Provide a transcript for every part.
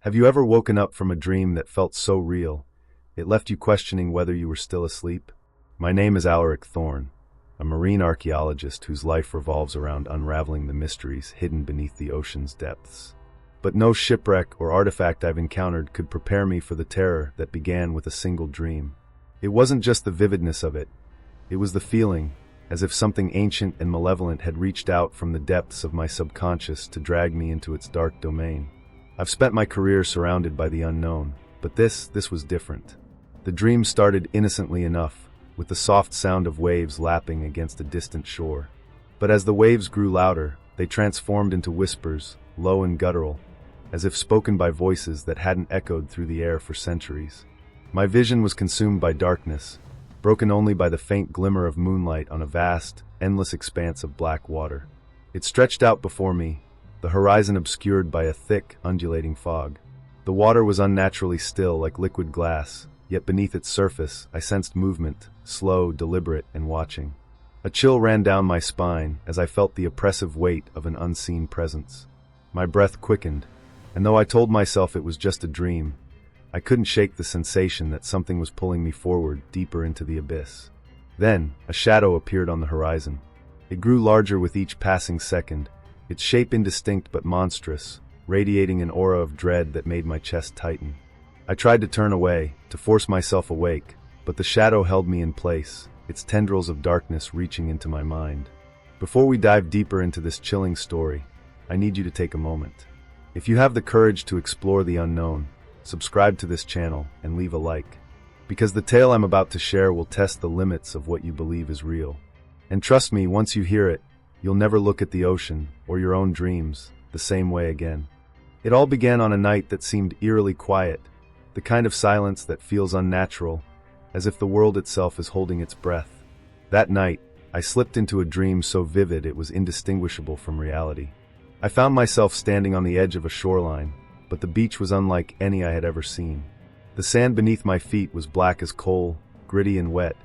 Have you ever woken up from a dream that felt so real, it left you questioning whether you were still asleep? My name is Alaric Thorne, a marine archaeologist whose life revolves around unraveling the mysteries hidden beneath the ocean's depths. But no shipwreck or artifact I've encountered could prepare me for the terror that began with a single dream. It wasn't just the vividness of it, it was the feeling, as if something ancient and malevolent had reached out from the depths of my subconscious to drag me into its dark domain. I've spent my career surrounded by the unknown, but this was different. The dream started innocently enough, with the soft sound of waves lapping against a distant shore. But as the waves grew louder, they transformed into whispers, low and guttural, as if spoken by voices that hadn't echoed through the air for centuries. My vision was consumed by darkness, broken only by the faint glimmer of moonlight on a vast, endless expanse of black water. It stretched out before me, the horizon obscured by a thick, undulating fog. The water was unnaturally still like liquid glass, yet beneath its surface I sensed movement, slow, deliberate, and watching. A chill ran down my spine as I felt the oppressive weight of an unseen presence. My breath quickened, and though I told myself it was just a dream, I couldn't shake the sensation that something was pulling me forward, deeper into the abyss. Then, a shadow appeared on the horizon. It grew larger with each passing second, its shape indistinct but monstrous, radiating an aura of dread that made my chest tighten. I tried to turn away, to force myself awake, but the shadow held me in place, its tendrils of darkness reaching into my mind. Before we dive deeper into this chilling story, I need you to take a moment. If you have the courage to explore the unknown, subscribe to this channel and leave a like, because the tale I'm about to share will test the limits of what you believe is real. And trust me, once you hear it, you'll never look at the ocean, or your own dreams, the same way again. It all began on a night that seemed eerily quiet, the kind of silence that feels unnatural, as if the world itself is holding its breath. That night, I slipped into a dream so vivid it was indistinguishable from reality. I found myself standing on the edge of a shoreline, but the beach was unlike any I had ever seen. The sand beneath my feet was black as coal, gritty and wet,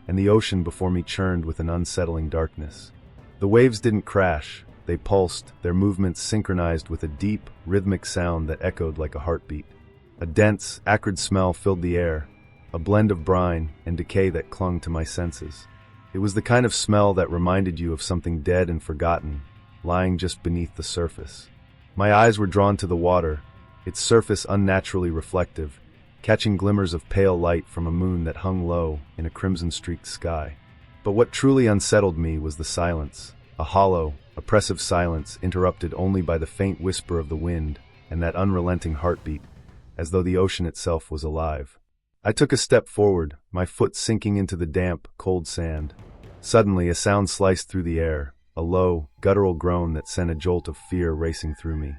and the ocean before me churned with an unsettling darkness. The waves didn't crash, they pulsed, their movements synchronized with a deep, rhythmic sound that echoed like a heartbeat. A dense, acrid smell filled the air, a blend of brine and decay that clung to my senses. It was the kind of smell that reminded you of something dead and forgotten, lying just beneath the surface. My eyes were drawn to the water, its surface unnaturally reflective, catching glimmers of pale light from a moon that hung low in a crimson-streaked sky. But what truly unsettled me was the silence, a hollow, oppressive silence interrupted only by the faint whisper of the wind and that unrelenting heartbeat, as though the ocean itself was alive. I took a step forward, my foot sinking into the damp, cold sand. Suddenly, a sound sliced through the air, a low, guttural groan that sent a jolt of fear racing through me.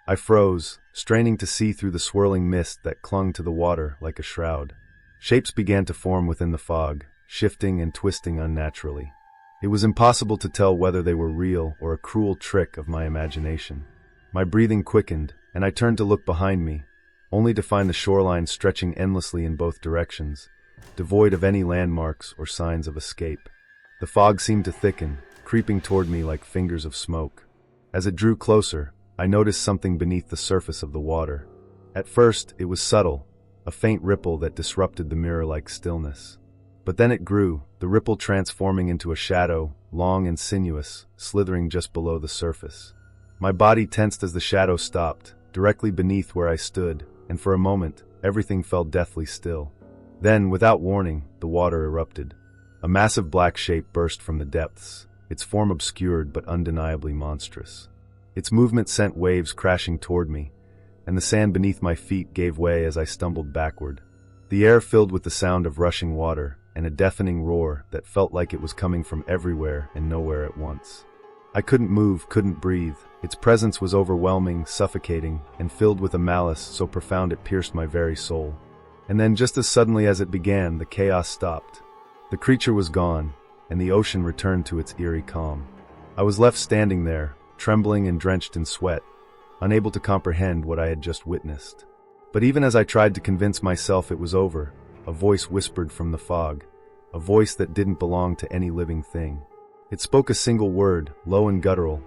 I froze, straining to see through the swirling mist that clung to the water like a shroud. Shapes began to form within the fog, shifting and twisting unnaturally. It was impossible to tell whether they were real or a cruel trick of my imagination. My breathing quickened, and I turned to look behind me, only to find the shoreline stretching endlessly in both directions, devoid of any landmarks or signs of escape. The fog seemed to thicken, creeping toward me like fingers of smoke. As it drew closer, I noticed something beneath the surface of the water. At first, it was subtle, a faint ripple that disrupted the mirror-like stillness. But then it grew, the ripple transforming into a shadow, long and sinuous, slithering just below the surface. My body tensed as the shadow stopped, directly beneath where I stood, and for a moment, everything fell deathly still. Then, without warning, the water erupted. A massive black shape burst from the depths, its form obscured but undeniably monstrous. Its movement sent waves crashing toward me, and the sand beneath my feet gave way as I stumbled backward. The air filled with the sound of rushing water, and a deafening roar that felt like it was coming from everywhere and nowhere at once. I couldn't move, couldn't breathe. Its presence was overwhelming, suffocating, and filled with a malice so profound it pierced my very soul. And then, just as suddenly as it began, the chaos stopped. The creature was gone, and the ocean returned to its eerie calm. I was left standing there, trembling and drenched in sweat, unable to comprehend what I had just witnessed. But even as I tried to convince myself it was over, a voice whispered from the fog, a voice that didn't belong to any living thing. It spoke a single word, low and guttural,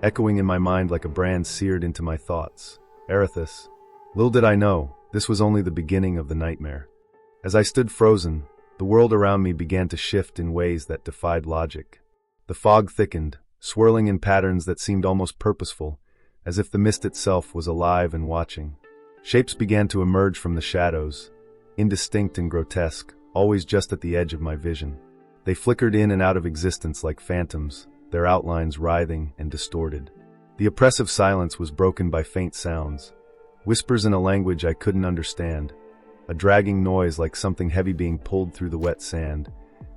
echoing in my mind like a brand seared into my thoughts. Erithus. Little did I know, this was only the beginning of the nightmare. As I stood frozen, the world around me began to shift in ways that defied logic. The fog thickened, swirling in patterns that seemed almost purposeful, as if the mist itself was alive and watching. Shapes began to emerge from the shadows, indistinct and grotesque, always just at the edge of my vision. They flickered in and out of existence like phantoms, their outlines writhing and distorted. The oppressive silence was broken by faint sounds, whispers in a language I couldn't understand, a dragging noise like something heavy being pulled through the wet sand,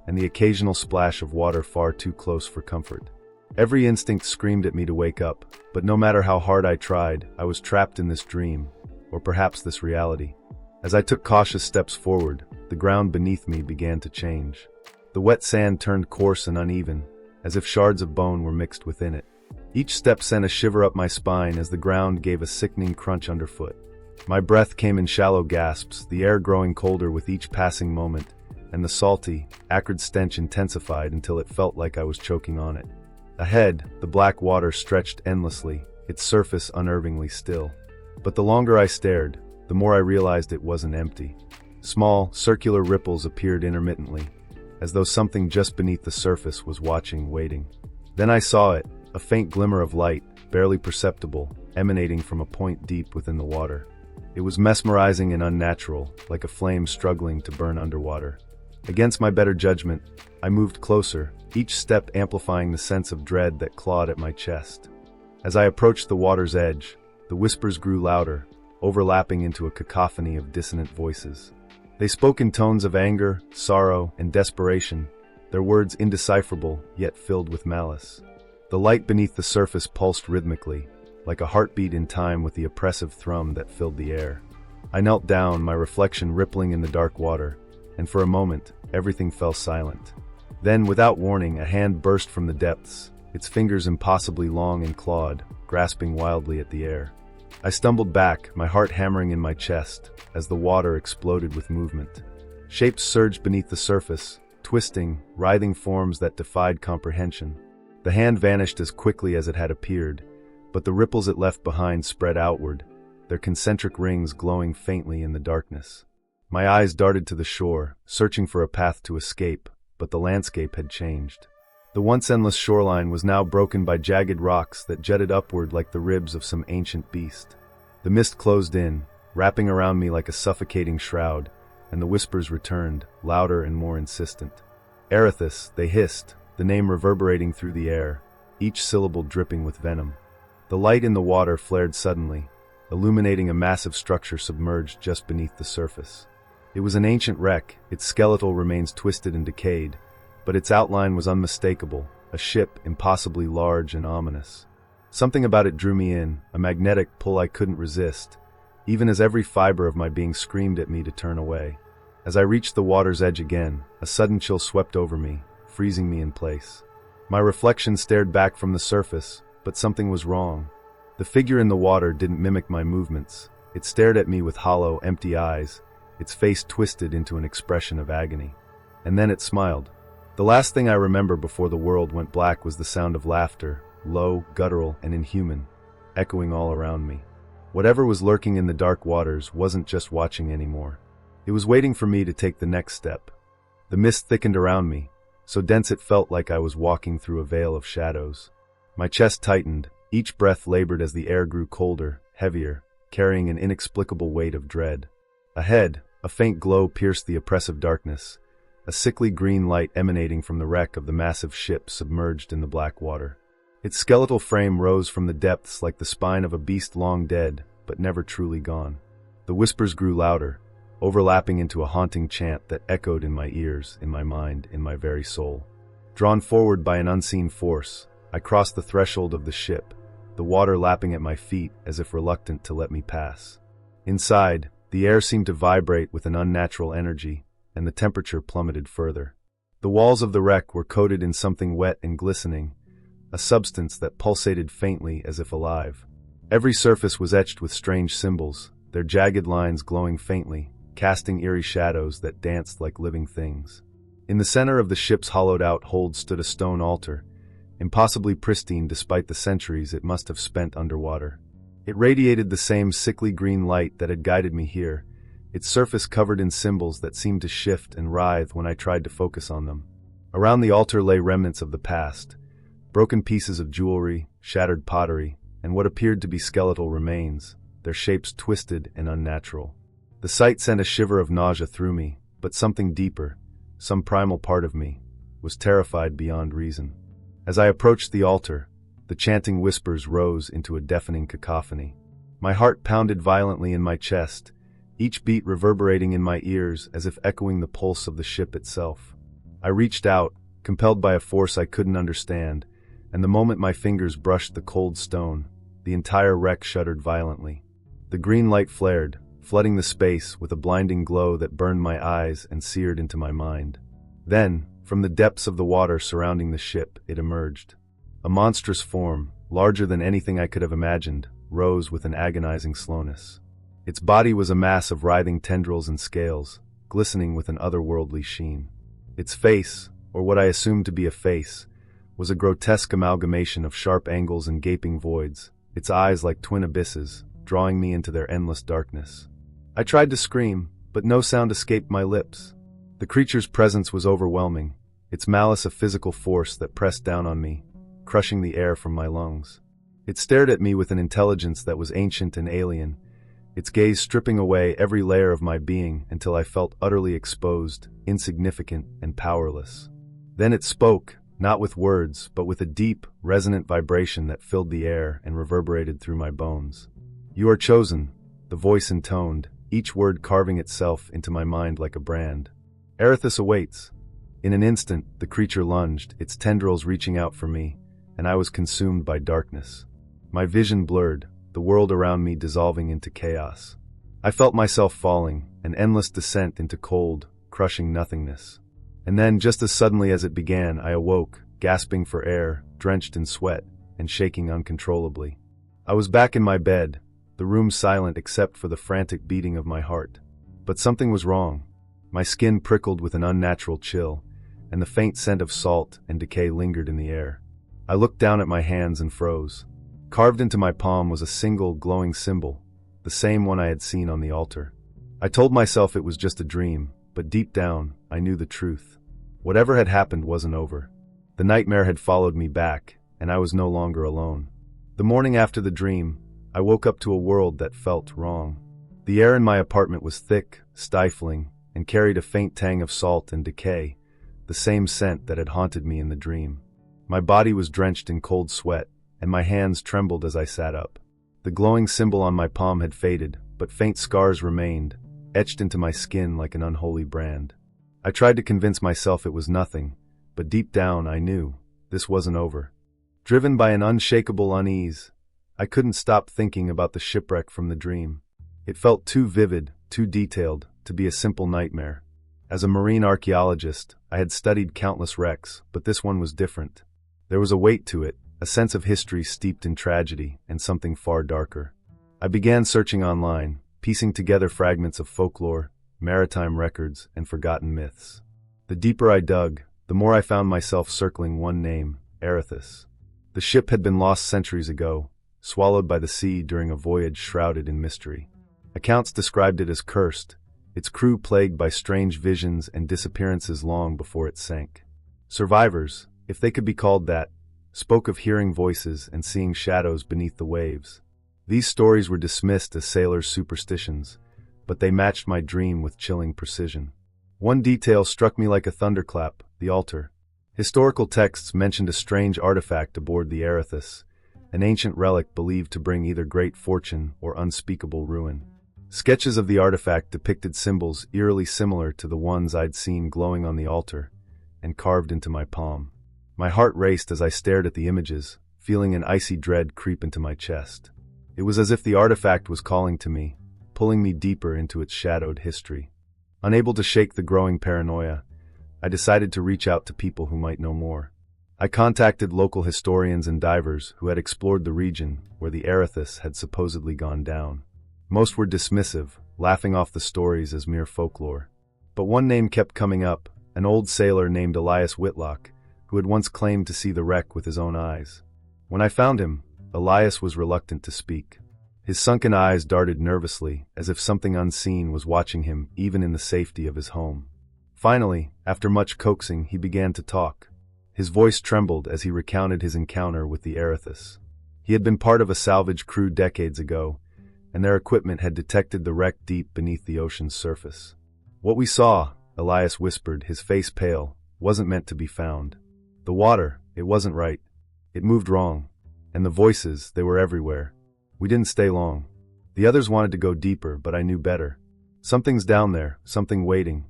and the occasional splash of water far too close for comfort. Every instinct screamed at me to wake up, but no matter how hard I tried, I was trapped in this dream, or perhaps this reality. As I took cautious steps forward, the ground beneath me began to change. The wet sand turned coarse and uneven, as if shards of bone were mixed within it. Each step sent a shiver up my spine as the ground gave a sickening crunch underfoot. My breath came in shallow gasps, the air growing colder with each passing moment, and the salty, acrid stench intensified until it felt like I was choking on it. Ahead, the black water stretched endlessly, its surface unnervingly still. But the longer I stared, the more I realized it wasn't empty. Small, circular ripples appeared intermittently, as though something just beneath the surface was watching, waiting. Then I saw it, a faint glimmer of light, barely perceptible, emanating from a point deep within the water. It was mesmerizing and unnatural, like a flame struggling to burn underwater. Against my better judgment, I moved closer, each step amplifying the sense of dread that clawed at my chest. As I approached the water's edge, the whispers grew louder, overlapping into a cacophony of dissonant voices. They spoke in tones of anger, sorrow, and desperation, their words indecipherable, yet filled with malice. The light beneath the surface pulsed rhythmically, like a heartbeat in time with the oppressive thrum that filled the air. I knelt down, my reflection rippling in the dark water, and for a moment, everything fell silent. Then, without warning, a hand burst from the depths, its fingers impossibly long and clawed, grasping wildly at the air. I stumbled back, my heart hammering in my chest, as the water exploded with movement. Shapes surged beneath the surface, twisting, writhing forms that defied comprehension. The hand vanished as quickly as it had appeared, but the ripples it left behind spread outward, their concentric rings glowing faintly in the darkness. My eyes darted to the shore, searching for a path to escape, but the landscape had changed. The once endless shoreline was now broken by jagged rocks that jutted upward like the ribs of some ancient beast. The mist closed in, wrapping around me like a suffocating shroud, and the whispers returned, louder and more insistent. Erithus, they hissed, the name reverberating through the air, each syllable dripping with venom. The light in the water flared suddenly, illuminating a massive structure submerged just beneath the surface. It was an ancient wreck, its skeletal remains twisted and decayed, but its outline was unmistakable, a ship impossibly large and ominous. Something about it drew me in, a magnetic pull I couldn't resist, even as every fiber of my being screamed at me to turn away. As I reached the water's edge again, a sudden chill swept over me, freezing me in place. My reflection stared back from the surface, but something was wrong. The figure in the water didn't mimic my movements. It stared at me with hollow, empty eyes, its face twisted into an expression of agony. And then it smiled. The last thing I remember before the world went black was the sound of laughter, low, guttural, and inhuman, echoing all around me. Whatever was lurking in the dark waters wasn't just watching anymore. It was waiting for me to take the next step. The mist thickened around me, so dense it felt like I was walking through a veil of shadows. My chest tightened, each breath labored as the air grew colder, heavier, carrying an inexplicable weight of dread. Ahead, a faint glow pierced the oppressive darkness, a sickly green light emanating from the wreck of the massive ship submerged in the black water. Its skeletal frame rose from the depths like the spine of a beast long dead, but never truly gone. The whispers grew louder, overlapping into a haunting chant that echoed in my ears, in my mind, in my very soul. Drawn forward by an unseen force, I crossed the threshold of the ship, the water lapping at my feet as if reluctant to let me pass. Inside, the air seemed to vibrate with an unnatural energy, and the temperature plummeted further. The walls of the wreck were coated in something wet and glistening, a substance that pulsated faintly as if alive. Every surface was etched with strange symbols, their jagged lines glowing faintly, casting eerie shadows that danced like living things. In the center of the ship's hollowed-out hold stood a stone altar, impossibly pristine despite the centuries it must have spent underwater. It radiated the same sickly green light that had guided me here, its surface covered in symbols that seemed to shift and writhe when I tried to focus on them. Around the altar lay remnants of the past, broken pieces of jewelry, shattered pottery, and what appeared to be skeletal remains, their shapes twisted and unnatural. The sight sent a shiver of nausea through me, but something deeper, some primal part of me, was terrified beyond reason. As I approached the altar, the chanting whispers rose into a deafening cacophony. My heart pounded violently in my chest, each beat reverberating in my ears as if echoing the pulse of the ship itself. I reached out, compelled by a force I couldn't understand, and the moment my fingers brushed the cold stone, the entire wreck shuddered violently. The green light flared, flooding the space with a blinding glow that burned my eyes and seared into my mind. Then, from the depths of the water surrounding the ship, it emerged. A monstrous form, larger than anything I could have imagined, rose with an agonizing slowness. Its body was a mass of writhing tendrils and scales, glistening with an otherworldly sheen. Its face, or what I assumed to be a face, was a grotesque amalgamation of sharp angles and gaping voids, its eyes like twin abysses, drawing me into their endless darkness. I tried to scream, but no sound escaped my lips. The creature's presence was overwhelming, its malice a physical force that pressed down on me, crushing the air from my lungs. It stared at me with an intelligence that was ancient and alien, its gaze stripping away every layer of my being until I felt utterly exposed, insignificant, and powerless. Then it spoke, not with words, but with a deep, resonant vibration that filled the air and reverberated through my bones. "You are chosen," the voice intoned, each word carving itself into my mind like a brand. "Erithus awaits." In an instant, the creature lunged, its tendrils reaching out for me, and I was consumed by darkness. My vision blurred, the world around me dissolving into chaos. I felt myself falling, an endless descent into cold, crushing nothingness. And then, just as suddenly as it began, I awoke, gasping for air, drenched in sweat, and shaking uncontrollably. I was back in my bed, the room silent except for the frantic beating of my heart. But something was wrong. My skin prickled with an unnatural chill, and the faint scent of salt and decay lingered in the air. I looked down at my hands and froze. Carved into my palm was a single, glowing symbol, the same one I had seen on the altar. I told myself it was just a dream, but deep down, I knew the truth. Whatever had happened wasn't over. The nightmare had followed me back, and I was no longer alone. The morning after the dream, I woke up to a world that felt wrong. The air in my apartment was thick, stifling, and carried a faint tang of salt and decay, the same scent that had haunted me in the dream. My body was drenched in cold sweat, and my hands trembled as I sat up. The glowing symbol on my palm had faded, but faint scars remained, etched into my skin like an unholy brand. I tried to convince myself it was nothing, but deep down I knew this wasn't over. Driven by an unshakable unease, I couldn't stop thinking about the shipwreck from the dream. It felt too vivid, too detailed, to be a simple nightmare. As a marine archaeologist, I had studied countless wrecks, but this one was different. There was a weight to it, a sense of history steeped in tragedy, and something far darker. I began searching online, piecing together fragments of folklore, maritime records, and forgotten myths. The deeper I dug, the more I found myself circling one name, Erithus. The ship had been lost centuries ago, swallowed by the sea during a voyage shrouded in mystery. Accounts described it as cursed, its crew plagued by strange visions and disappearances long before it sank. Survivors, if they could be called that, spoke of hearing voices and seeing shadows beneath the waves. These stories were dismissed as sailors' superstitions, but they matched my dream with chilling precision. One detail struck me like a thunderclap: the altar. Historical texts mentioned a strange artifact aboard the Erithus, an ancient relic believed to bring either great fortune or unspeakable ruin. Sketches of the artifact depicted symbols eerily similar to the ones I'd seen glowing on the altar and carved into my palm. My heart raced as I stared at the images, feeling an icy dread creep into my chest. It was as if the artifact was calling to me, pulling me deeper into its shadowed history. Unable to shake the growing paranoia, I decided to reach out to people who might know more. I contacted local historians and divers who had explored the region where the Erithus had supposedly gone down. Most were dismissive, laughing off the stories as mere folklore. But one name kept coming up, an old sailor named Elias Whitlock, who had once claimed to see the wreck with his own eyes. When I found him, Elias was reluctant to speak. His sunken eyes darted nervously, as if something unseen was watching him even in the safety of his home. Finally, after much coaxing, he began to talk. His voice trembled as he recounted his encounter with the Erithus. He had been part of a salvage crew decades ago, and their equipment had detected the wreck deep beneath the ocean's surface. "What we saw," Elias whispered, his face pale, "wasn't meant to be found. The water, it wasn't right. It moved wrong. And the voices, they were everywhere. We didn't stay long. The others wanted to go deeper, but I knew better. Something's down there, something waiting."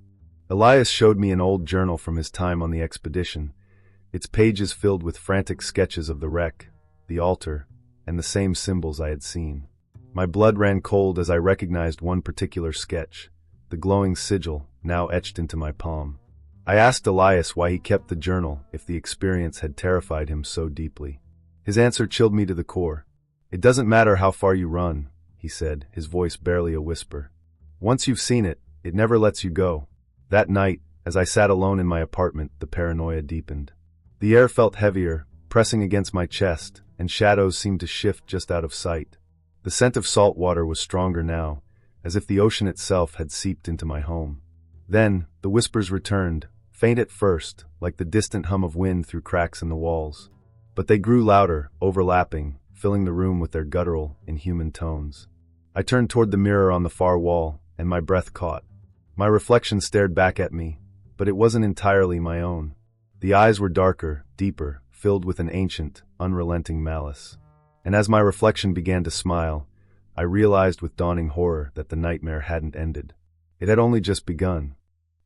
Elias showed me an old journal from his time on the expedition, its pages filled with frantic sketches of the wreck, the altar, and the same symbols I had seen. My blood ran cold as I recognized one particular sketch, the glowing sigil, now etched into my palm. I asked Elias why he kept the journal if the experience had terrified him so deeply. His answer chilled me to the core. "It doesn't matter how far you run," he said, his voice barely a whisper. "Once you've seen it, it never lets you go." That night, as I sat alone in my apartment, the paranoia deepened. The air felt heavier, pressing against my chest, and shadows seemed to shift just out of sight. The scent of salt water was stronger now, as if the ocean itself had seeped into my home. Then, the whispers returned, faint at first, like the distant hum of wind through cracks in the walls. But they grew louder, overlapping, filling the room with their guttural, inhuman tones. I turned toward the mirror on the far wall, and my breath caught. My reflection stared back at me, but it wasn't entirely my own. The eyes were darker, deeper, filled with an ancient, unrelenting malice. And as my reflection began to smile, I realized with dawning horror that the nightmare hadn't ended. It had only just begun.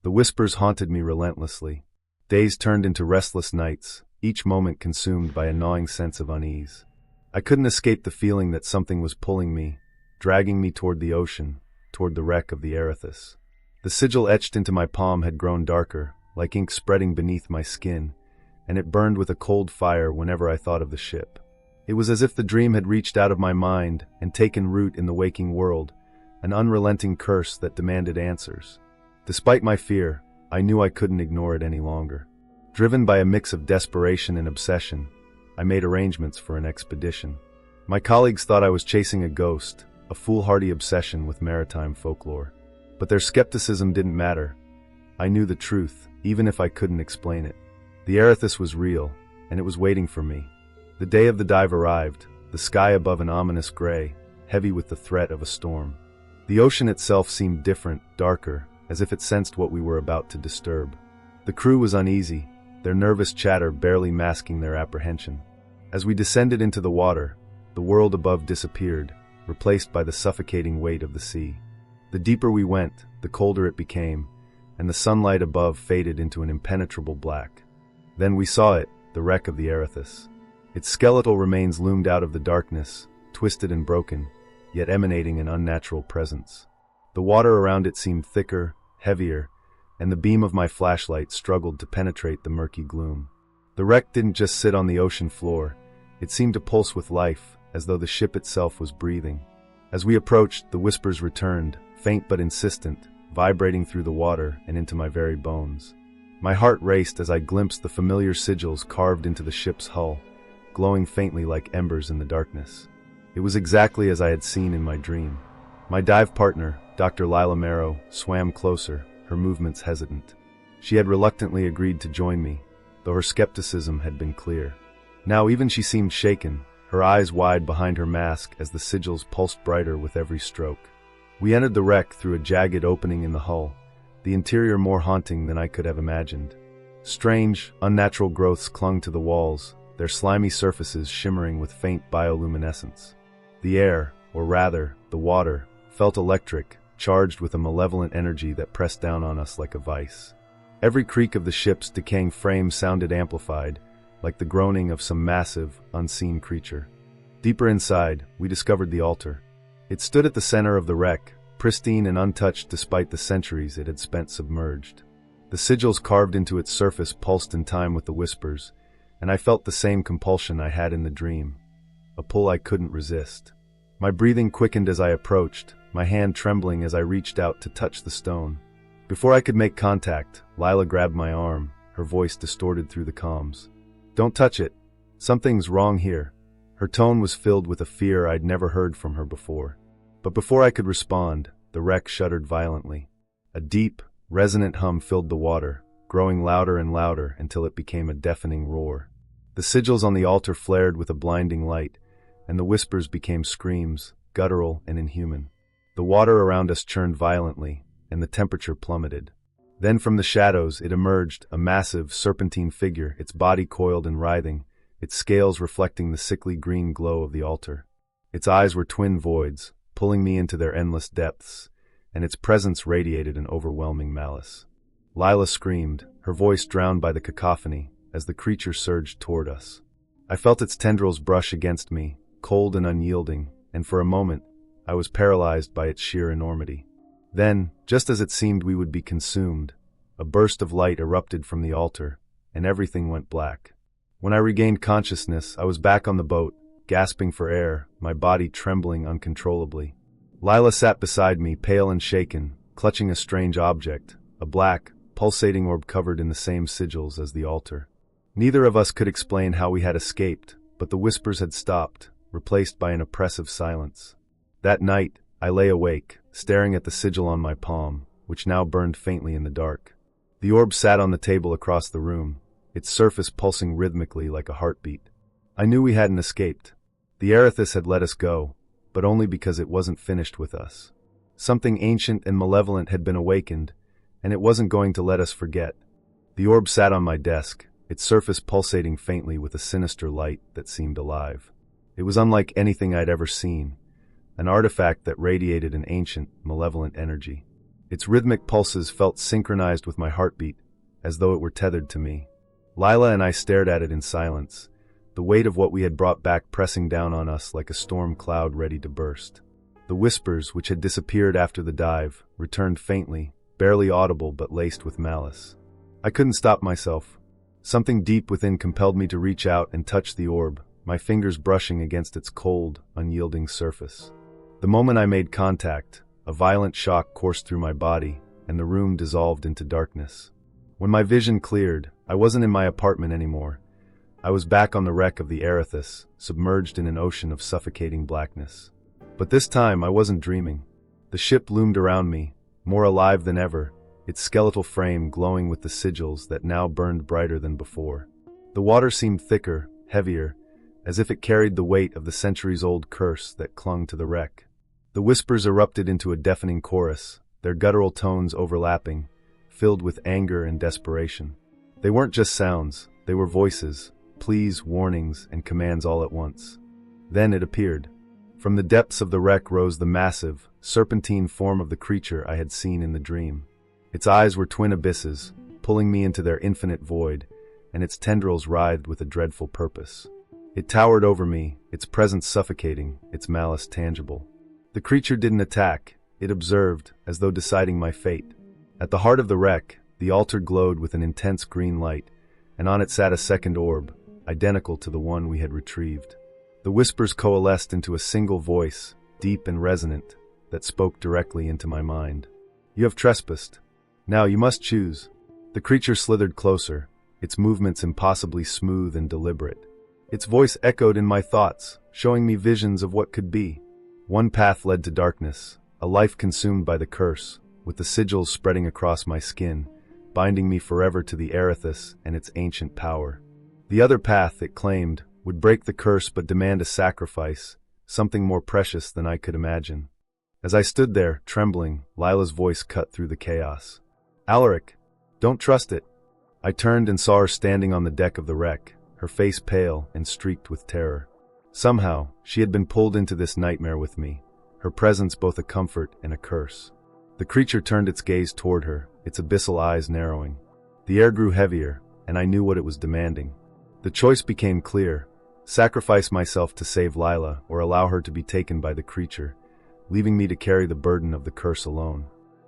The whispers haunted me relentlessly. Days turned into restless nights, each moment consumed by a gnawing sense of unease. I couldn't escape the feeling that something was pulling me, dragging me toward the ocean, toward the wreck of the Erithus. The sigil etched into my palm had grown darker, like ink spreading beneath my skin, and it burned with a cold fire whenever I thought of the ship. It was as if the dream had reached out of my mind and taken root in the waking world, an unrelenting curse that demanded answers. Despite my fear, I knew I couldn't ignore it any longer. Driven by a mix of desperation and obsession, I made arrangements for an expedition. My colleagues thought I was chasing a ghost, a foolhardy obsession with maritime folklore. But their skepticism didn't matter. I knew the truth, even if I couldn't explain it. The Erithus was real, and it was waiting for me. The day of the dive arrived, the sky above an ominous gray, heavy with the threat of a storm. The ocean itself seemed different, darker, as if it sensed what we were about to disturb. The crew was uneasy, their nervous chatter barely masking their apprehension. As we descended into the water, the world above disappeared, replaced by the suffocating weight of the sea. The deeper we went, the colder it became, and the sunlight above faded into an impenetrable black. Then we saw it, the wreck of the Erithus. Its skeletal remains loomed out of the darkness, twisted and broken, yet emanating an unnatural presence. The water around it seemed thicker, heavier, and the beam of my flashlight struggled to penetrate the murky gloom. The wreck didn't just sit on the ocean floor, it seemed to pulse with life, as though the ship itself was breathing. As we approached, the whispers returned, faint but insistent, vibrating through the water and into my very bones. My heart raced as I glimpsed the familiar sigils carved into the ship's hull, glowing faintly like embers in the darkness. It was exactly as I had seen in my dream. My dive partner, Dr. Lila Marrow, swam closer, her movements hesitant. She had reluctantly agreed to join me, though her skepticism had been clear. Now even she seemed shaken, her eyes wide behind her mask as the sigils pulsed brighter with every stroke. We entered the wreck through a jagged opening in the hull, the interior more haunting than I could have imagined. Strange, unnatural growths clung to the walls, their slimy surfaces shimmering with faint bioluminescence. The air, or rather, the water, felt electric, charged with a malevolent energy that pressed down on us like a vice. Every creak of the ship's decaying frame sounded amplified, like the groaning of some massive, unseen creature. Deeper inside, we discovered the altar. It stood at the center of the wreck, pristine and untouched despite the centuries it had spent submerged. The sigils carved into its surface pulsed in time with the whispers, and I felt the same compulsion I had in the dream, a pull I couldn't resist. My breathing quickened as I approached, my hand trembling as I reached out to touch the stone. Before I could make contact, Lila grabbed my arm, her voice distorted through the comms. "Don't touch it. Something's wrong here." Her tone was filled with a fear I'd never heard from her before. But before I could respond, the wreck shuddered violently. A deep, resonant hum filled the water, growing louder and louder until it became a deafening roar. The sigils on the altar flared with a blinding light, and the whispers became screams, guttural and inhuman. The water around us churned violently, and the temperature plummeted. Then from the shadows it emerged, a massive, serpentine figure, its body coiled and writhing, its scales reflecting the sickly green glow of the altar. Its eyes were twin voids, pulling me into their endless depths, and its presence radiated an overwhelming malice. Lila screamed, her voice drowned by the cacophony, as the creature surged toward us. I felt its tendrils brush against me, cold and unyielding, and for a moment, I was paralyzed by its sheer enormity. Then, just as it seemed we would be consumed, a burst of light erupted from the altar, and everything went black. When I regained consciousness, I was back on the boat, gasping for air, my body trembling uncontrollably. Lila sat beside me, pale and shaken, clutching a strange object, a black, pulsating orb covered in the same sigils as the altar. Neither of us could explain how we had escaped, but the whispers had stopped, replaced by an oppressive silence. That night, I lay awake, staring at the sigil on my palm, which now burned faintly in the dark. The orb sat on the table across the room, its surface pulsing rhythmically like a heartbeat. I knew we hadn't escaped. The Erethus had let us go, but only because it wasn't finished with us. Something ancient and malevolent had been awakened, and it wasn't going to let us forget. The orb sat on my desk, its surface pulsating faintly with a sinister light that seemed alive. It was unlike anything I'd ever seen, an artifact that radiated an ancient, malevolent energy. Its rhythmic pulses felt synchronized with my heartbeat, as though it were tethered to me. Lila and I stared at it in silence, the weight of what we had brought back pressing down on us like a storm cloud ready to burst. The whispers, which had disappeared after the dive, returned faintly, barely audible but laced with malice. I couldn't stop myself. Something deep within compelled me to reach out and touch the orb, my fingers brushing against its cold, unyielding surface. The moment I made contact, a violent shock coursed through my body, and the room dissolved into darkness. When my vision cleared, I wasn't in my apartment anymore. I was back on the wreck of the Erethus, submerged in an ocean of suffocating blackness. But this time I wasn't dreaming. The ship loomed around me, more alive than ever, its skeletal frame glowing with the sigils that now burned brighter than before. The water seemed thicker, heavier, as if it carried the weight of the centuries-old curse that clung to the wreck. The whispers erupted into a deafening chorus, their guttural tones overlapping, filled with anger and desperation. They weren't just sounds, they were voices, pleas, warnings, and commands all at once. Then it appeared. From the depths of the wreck rose the massive, serpentine form of the creature I had seen in the dream. Its eyes were twin abysses, pulling me into their infinite void, and its tendrils writhed with a dreadful purpose. It towered over me, its presence suffocating, its malice tangible. The creature didn't attack, it observed, as though deciding my fate. At the heart of the wreck, the altar glowed with an intense green light, and on it sat a second orb, identical to the one we had retrieved. The whispers coalesced into a single voice, deep and resonant, that spoke directly into my mind. "You have trespassed. Now you must choose." The creature slithered closer, its movements impossibly smooth and deliberate. Its voice echoed in my thoughts, showing me visions of what could be. One path led to darkness, a life consumed by the curse, with the sigils spreading across my skin, binding me forever to the Erethus and its ancient power. The other path, it claimed, would break the curse but demand a sacrifice, something more precious than I could imagine. As I stood there, trembling, Lila's voice cut through the chaos. "Alaric, don't trust it." I turned and saw her standing on the deck of the wreck, her face pale and streaked with terror. Somehow, she had been pulled into this nightmare with me, her presence both a comfort and a curse. The creature turned its gaze toward her, its abyssal eyes narrowing. The air grew heavier, and I knew what it was demanding. The choice became clear: sacrifice myself to save Lila, or allow her to be taken by the creature, leaving me to carry the burden of the curse alone.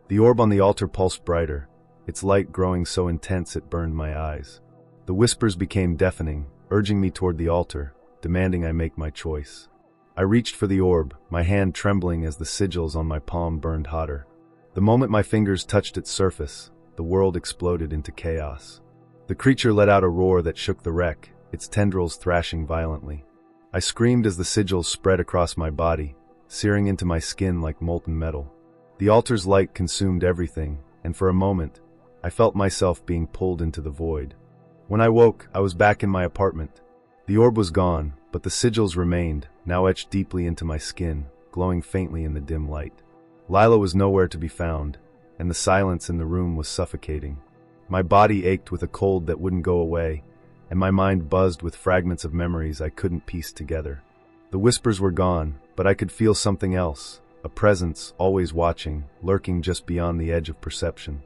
The orb on the altar pulsed brighter, its light growing so intense it burned my eyes. The whispers became deafening, urging me toward the altar, demanding I make my choice. I reached for the orb, my hand trembling as the sigils on my palm burned hotter. The moment my fingers touched its surface, the world exploded into chaos. The creature let out a roar that shook the wreck, its tendrils thrashing violently. I screamed as the sigils spread across my body, searing into my skin like molten metal. The altar's light consumed everything, and for a moment, I felt myself being pulled into the void. When I woke, I was back in my apartment. The orb was gone, but the sigils remained, now etched deeply into my skin, glowing faintly in the dim light. Lila was nowhere to be found, and the silence in the room was suffocating. My body ached with a cold that wouldn't go away, and my mind buzzed with fragments of memories I couldn't piece together. The whispers were gone, but I could feel something else, a presence, always watching, lurking just beyond the edge of perception.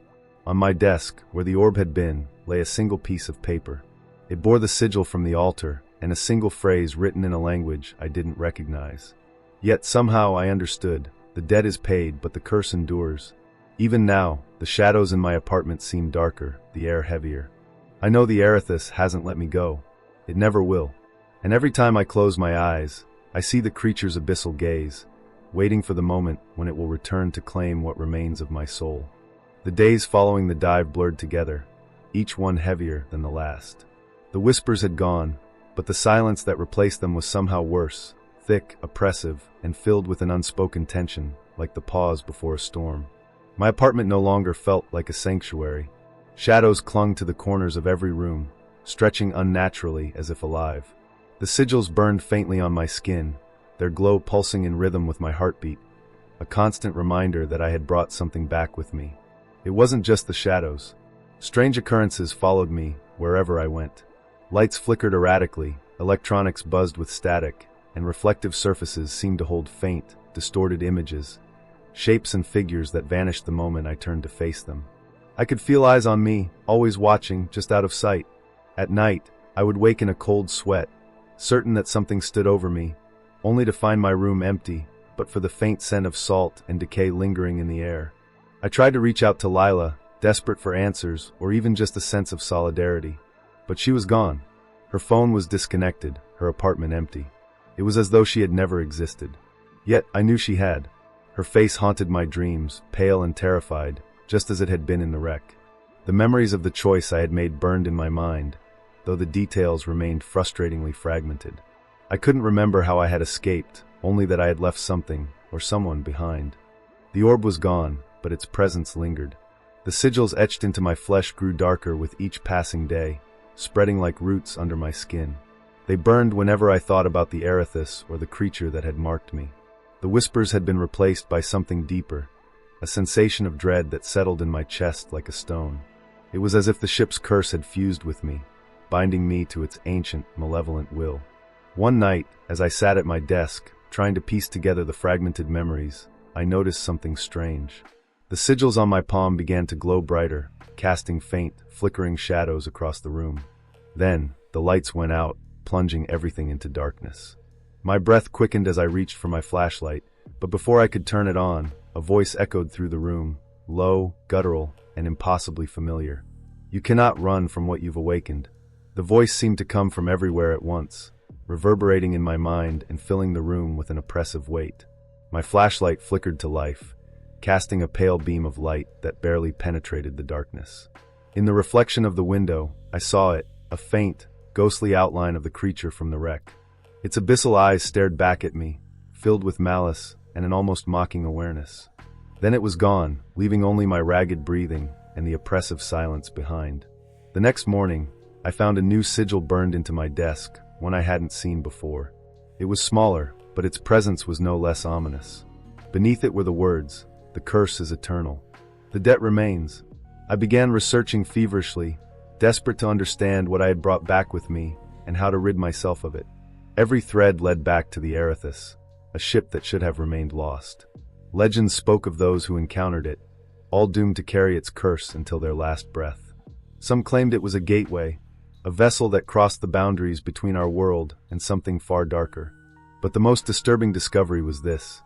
On my desk, where the orb had been, lay a single piece of paper. It bore the sigil from the altar, and a single phrase written in a language I didn't recognize. Yet somehow I understood. The debt is paid, but the curse endures. Even now, the shadows in my apartment seem darker, the air heavier. I know the Erithus hasn't let me go. It never will. And every time I close my eyes, I see the creature's abyssal gaze, waiting for the moment when it will return to claim what remains of my soul. The days following the dive blurred together, each one heavier than the last. The whispers had gone, but the silence that replaced them was somehow worse, thick, oppressive, and filled with an unspoken tension, like the pause before a storm. My apartment no longer felt like a sanctuary. Shadows clung to the corners of every room, stretching unnaturally as if alive. The sigils burned faintly on my skin, their glow pulsing in rhythm with my heartbeat, a constant reminder that I had brought something back with me. It wasn't just the shadows. Strange occurrences followed me wherever I went. Lights flickered erratically, electronics buzzed with static, and reflective surfaces seemed to hold faint, distorted images, shapes and figures that vanished the moment I turned to face them. I could feel eyes on me, always watching, just out of sight. At night, I would wake in a cold sweat, certain that something stood over me, only to find my room empty, but for the faint scent of salt and decay lingering in the air. I tried to reach out to Lila, desperate for answers or even just a sense of solidarity. But she was gone. Her phone was disconnected, her apartment empty. It was as though she had never existed. Yet I knew she had. Her face haunted my dreams, pale and terrified, just as it had been in the wreck. The memories of the choice I had made burned in my mind, though the details remained frustratingly fragmented. I couldn't remember how I had escaped, only that I had left something, or someone, behind. The orb was gone, but its presence lingered. The sigils etched into my flesh grew darker with each passing day, spreading like roots under my skin. They burned whenever I thought about the Erithus or the creature that had marked me. The whispers had been replaced by something deeper, a sensation of dread that settled in my chest like a stone. It was as if the ship's curse had fused with me, binding me to its ancient, malevolent will. One night, as I sat at my desk, trying to piece together the fragmented memories, I noticed something strange. The sigils on my palm began to glow brighter, casting faint, flickering shadows across the room. Then, the lights went out, plunging everything into darkness. My breath quickened as I reached for my flashlight, but before I could turn it on, a voice echoed through the room, low, guttural, and impossibly familiar. "You cannot run from what you've awakened." The voice seemed to come from everywhere at once, reverberating in my mind and filling the room with an oppressive weight. My flashlight flickered to life, casting a pale beam of light that barely penetrated the darkness. In the reflection of the window, I saw it, a faint, ghostly outline of the creature from the wreck. Its abyssal eyes stared back at me, filled with malice and an almost mocking awareness. Then it was gone, leaving only my ragged breathing and the oppressive silence behind. The next morning, I found a new sigil burned into my desk, one I hadn't seen before. It was smaller, but its presence was no less ominous. Beneath it were the words, "The curse is eternal. The debt remains." I began researching feverishly, desperate to understand what I had brought back with me and how to rid myself of it. Every thread led back to the Erithus, a ship that should have remained lost. Legends spoke of those who encountered it, all doomed to carry its curse until their last breath. Some claimed it was a gateway, a vessel that crossed the boundaries between our world and something far darker. But the most disturbing discovery was this.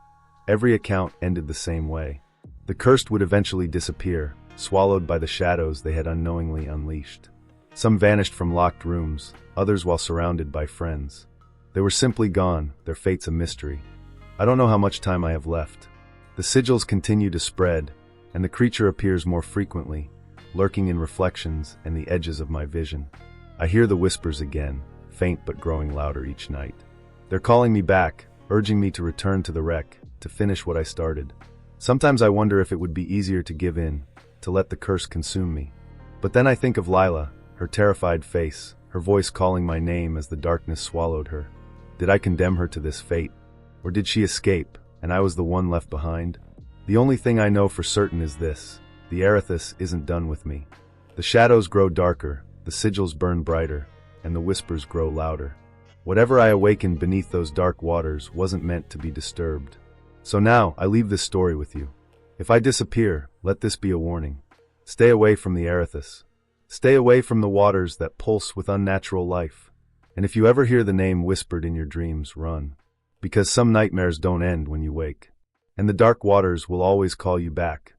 Every account ended the same way. The cursed would eventually disappear, swallowed by the shadows they had unknowingly unleashed. Some vanished from locked rooms, others while surrounded by friends. They were simply gone, their fates a mystery. I don't know how much time I have left. The sigils continue to spread, and the creature appears more frequently, lurking in reflections and the edges of my vision. I hear the whispers again, faint but growing louder each night. They're calling me back, urging me to return to the wreck, to finish what I started. Sometimes I wonder if it would be easier to give in, to let the curse consume me. But then I think of Lila, her terrified face, her voice calling my name as the darkness swallowed her. Did I condemn her to this fate? Or did she escape, and I was the one left behind? The only thing I know for certain is this: the Erithus isn't done with me. The shadows grow darker, the sigils burn brighter, and the whispers grow louder. Whatever I awakened beneath those dark waters wasn't meant to be disturbed. So now, I leave this story with you. If I disappear, let this be a warning. Stay away from the Erithus. Stay away from the waters that pulse with unnatural life. And if you ever hear the name whispered in your dreams, run. Because some nightmares don't end when you wake. And the dark waters will always call you back.